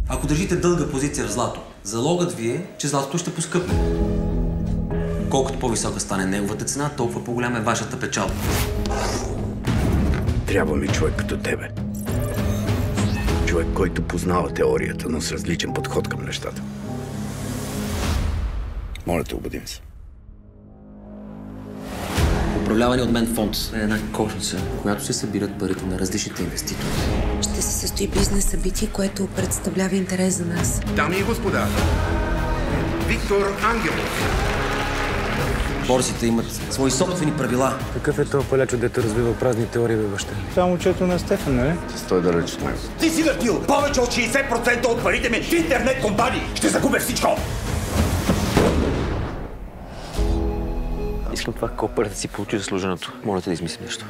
Ако държите дълга позиция в злато, залогът ви е, че златото ще поскъпне. Колкото по-висока стане неговата цена, толкова по-голяма е вашата печалба. Трябва ми човек като тебе. Човек, който познава теорията, но с различен подход към нещата. Моля те, убедим се. Управлявани от мен фонд е една кошница, в която се събират парите на различните инвеститори. Ще се състои бизнес събитие, което представлява интерес за нас. Дами и господа, Виктор Ангелов. Борсите имат свои собствени правила. Какъв е този палячо, дето развива празни теории, бе, баща? Това момчето на Стефан, нали? Стой далеч от него. Ти си напил повече от 60% от парите ми в интернет компании. Ще загубя всичко. Искам това копър да си получи заслуженото. Моля те да измислим нещо.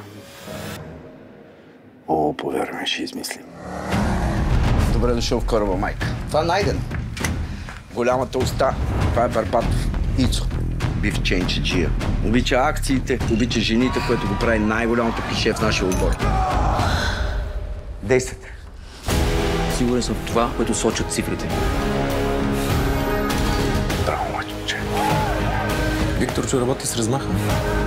О, повярвай, ще измислим. Добре дошъл в кораба, майка. Това Найден. Голямата уста. Това е Барбатов. Ицо. Бив ченчеджия. Обича акциите, обича жените, което го прави най-голямото клише в нашия отбор. Действате. Сигурен съм в това, което сочат цифрите. Браво, мачо. Виктор, че работи с размаха.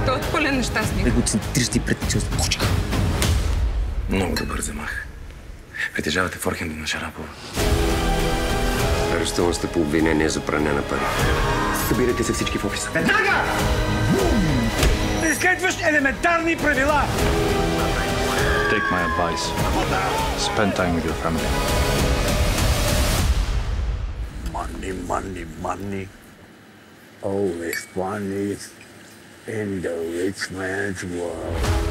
Той е пълен нещастник. Егоцентрична и претенциозна кучка. Много добър замах. Притежавате форхенда на Шарапова. Арестуван сте по обвинение за пране на пари. Събирайте се всички в офиса. Веднага! Не следваш елементарни правила! Take my advice. Spend time with your family. Money, money, money. Always money in the rich man's world.